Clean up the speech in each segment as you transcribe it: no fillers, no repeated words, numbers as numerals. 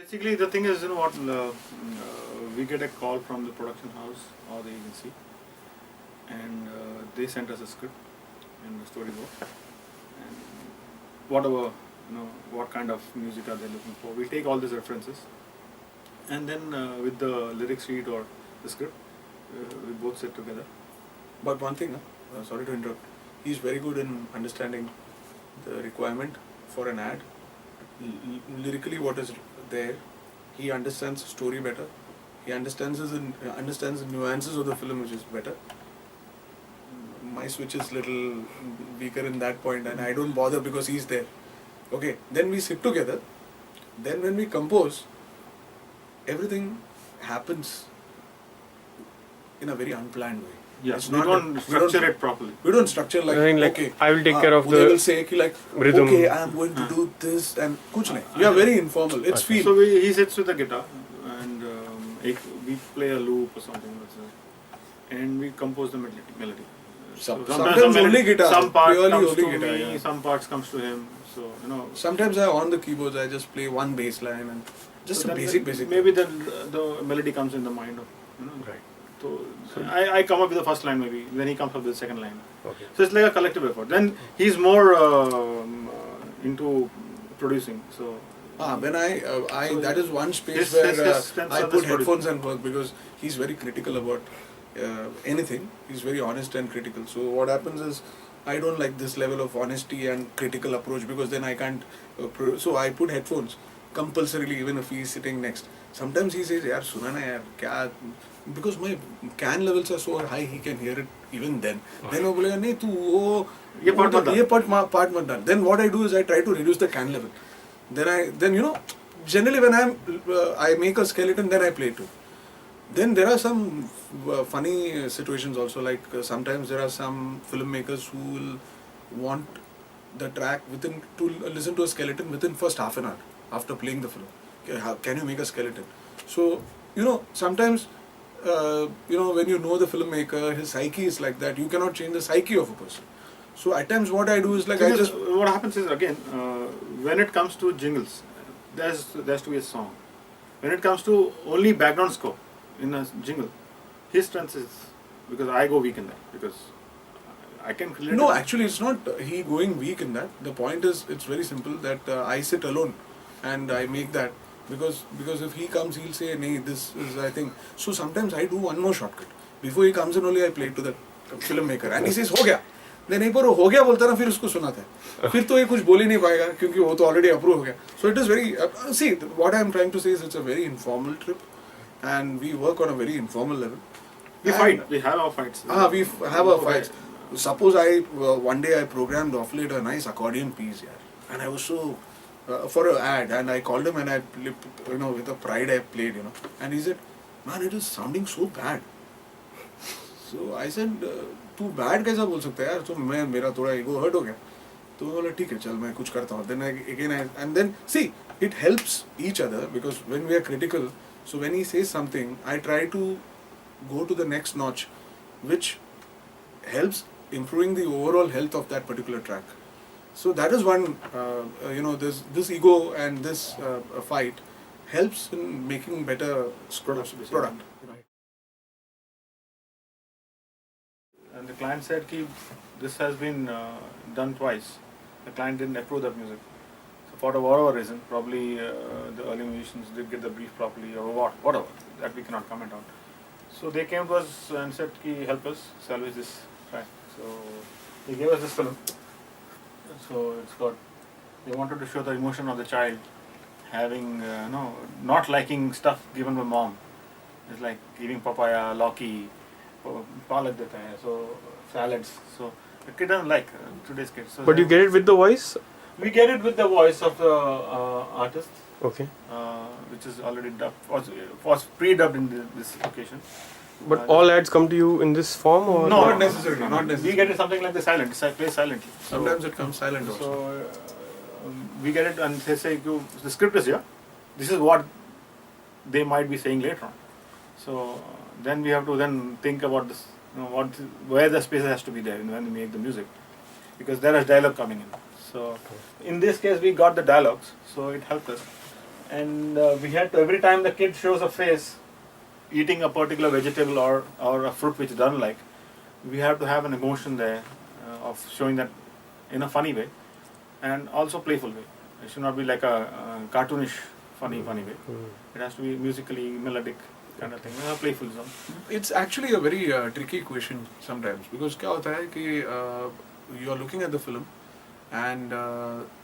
Basically, the thing is, we get a call from the production house or the agency, and they sent us a script and the storyboard, and whatever, what kind of music are they looking for. We take all these references, and then with the lyric sheet or the script, we both sit together. But one thing, sorry to interrupt, he's very good in understanding the requirement for an ad. Lyrically, what is there, he understands the story better. He understands the nuances of the film, which is better. My switch is little weaker in that point, and I don't bother because he's there. Okay, then we sit together. Then when we compose, everything happens in a very unplanned way. Yes, we don't structure it properly. We don't structure like, okay, I will take care of Uday the will say like, rhythm. okay, I am going to do this and kuch nahi. We are very informal. It's feel. So he sits with the guitar and we play a loop or something, and we compose the melody. Sometimes only guitar. Some part purely comes only to guitar, me, some parts comes to him. So Sometimes on the keyboards I just play one bass line and just a basic. Maybe the melody comes in the mind of Right. So I come up with the first line maybe, then he comes up with the second line. Okay. So it's like a collective effort. Then he's more into producing. So when So that is one space his where strengths I are put this headphones and work, because he's very critical about anything. He's very honest and critical. So what happens is, I don't like this level of honesty and critical approach, because then I can't. So I put headphones compulsorily, even if he's sitting next. Sometimes he says, "Yaar, suna na yaar, kya?" Because my can levels are so high, he can hear it even then. Then he bolega, "Nahi, tu wo ye part mat dal." Then what I do is I try to reduce the can level. Then generally when I make a skeleton, then I play too. Then there are some funny situations also, like sometimes there are some filmmakers who will want the track to listen to a skeleton within first half an hour after playing the film. Can you make a skeleton? So sometimes when you know the filmmaker, his psyche is like that. You cannot change the psyche of a person. So at times what I do is like what happens is, again, when it comes to jingles, there's to be a song. When it comes to only background score in a jingle, his strength is, because I go weak in that, because I can relate. No, actually it's not he going weak in that. The point is, it's very simple, that I sit alone and I make that, because if he comes, he'll say, "Nee, this is, I think." So sometimes I do one more shortcut. Before he comes in, only I play to the filmmaker and he says, "हो गया." Then एक बार हो गया बोलता ना, फिर उसको सुनाता है, फिर तो ये कुछ बोल ही नहीं पाएगा क्योंकि वो तो already approve हो गया. So it is very see, what I am trying to say is, it's a very informal trip, and we work on a very informal level. We fight. We have our fights. We have our fights. Suppose one day I programmed off late a nice accordion piece, and I was so for an ad, and I called him and I with a pride I played, and he said, "Man, it is sounding so bad." So I said, "तू bad कैसा बोल सकता है यार?" तो मेरा थोड़ा ego hurt हो गया. तो मैं बोला, "ठीक है, चल मैं कुछ करता हूँ." And then see, it helps each other, because when we are critical, so when he says something, I try to go to the next notch, which helps improving the overall health of that particular track. So that is one, this ego and this fight helps in making better product. And the client said that this has been done twice. The client didn't approve that music. So for whatever reason, probably the early musicians did get the brief properly, or whatever, that we cannot comment on. So they came to us and said, "Help us salvage this track." So they gave us this film. So it's got, they wanted to show the emotion of the child having, not liking stuff given by mom. It's like giving papaya, lauki, palak deta hai, so salads. So the kid doesn't like today's kids. So But you get it with the voice? we get it with the voice of the artist, Okay. which is already dubbed, was pre-dubbed in this occasion. But all ads come to you in this form, or No, Not necessarily. Not We necessarily. get it something like the silent. It plays silently. Sometimes it comes silent also. So we get it and they say, the script is here. This is what they might be saying later on. So then we have to then think about this, where the space has to be there when we make the music, because there is dialogue coming in. So in this case we got the dialogues, so it helped us. and we had to, every time the kid shows a face eating a particular vegetable or a fruit which they don't like, we have to have an emotion there of showing that in a funny way and also playful way. It should not be like a cartoonish funny way. It has to be musically melodic kind of thing, playful zone. It's actually a very tricky question sometimes, because क्या होता है कि you are looking at the film and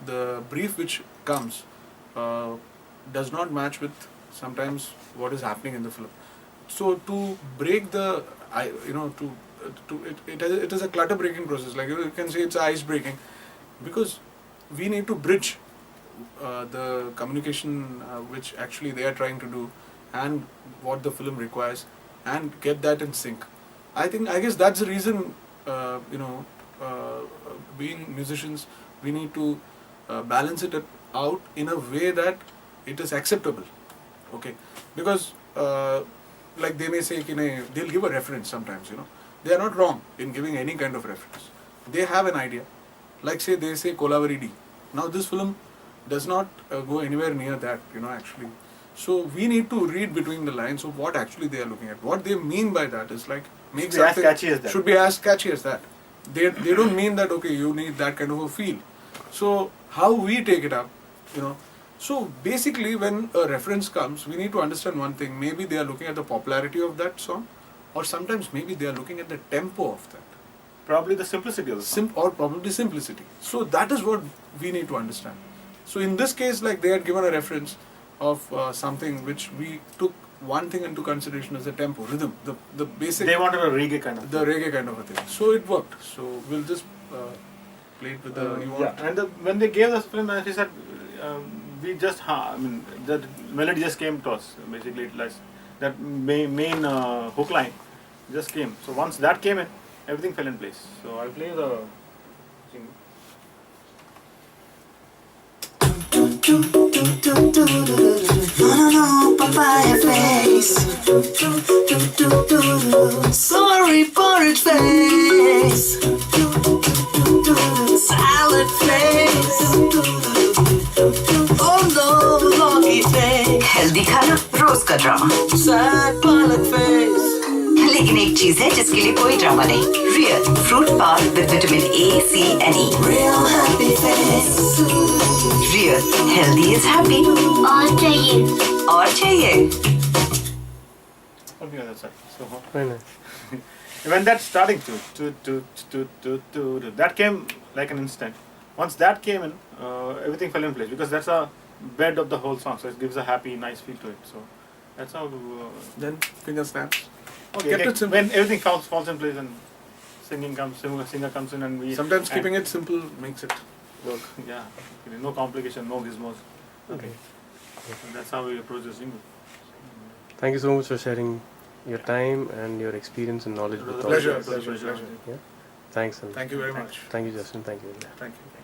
the brief which comes does not match with sometimes what is happening in the film. So to break the, it is a clutter breaking process. Like you can say it's ice breaking, because we need to bridge the communication which actually they are trying to do and what the film requires and get that in sync. I guess that's the reason being musicians, we need to balance it out in a way that it is acceptable. Okay, because like they may say they'll give a reference sometimes, they are not wrong in giving any kind of reference. They have an idea, like they say Kolavari D. Now this film does not go anywhere near that, actually. So we need to read between the lines of what actually they are looking at. What they mean by that is like make should be something as catchy as that. Should be as catchy as that. They don't mean that okay, you need that kind of a feel. So how we take it up, So basically, when a reference comes, we need to understand one thing. Maybe they are looking at the popularity of that song, or sometimes maybe they are looking at the tempo of that. Probably the simplicity of the song. Or probably simplicity. So that is what we need to understand. So in this case, like they had given a reference of something which we took one thing into consideration as the tempo, rhythm, the basic. They wanted a reggae kind of. The reggae kind of a thing. So it worked. So we'll just play it with the. And when they gave us the film, he said, we just the melody just came to us. Basically, it like that main hook line just came. So once that came in, everything fell in place. So I'll play the. No, papaya face. Sorry, porridge face. Salad face. Oh no, logy face. Healthy खाना रोज का drama, Sad palak face. लेकिन एक चीज है जिसके लिए कोई drama नहीं, real fruit power with vitamin A, C and E. Real happy face. Real healthy is happy और चाहिए. Something like that, sir. So Very nice. when that starting to that came like an instant. Once that came in, everything fell in place because that's a bed of the whole song. So it gives a happy, nice feel to it. So that's how. Then finger snaps. Okay, Kept it simple. when everything falls in place and singer comes in and we. Sometimes keeping it simple makes it work. Yeah, no complication, no gizmos. Okay. And that's how we approach the single. Thank you so much for sharing your time and your experience and knowledge with all of us. Pleasure. Yeah. Thanks. And Thank you very much. Thank you, Justin. Thank you, India. Thank you.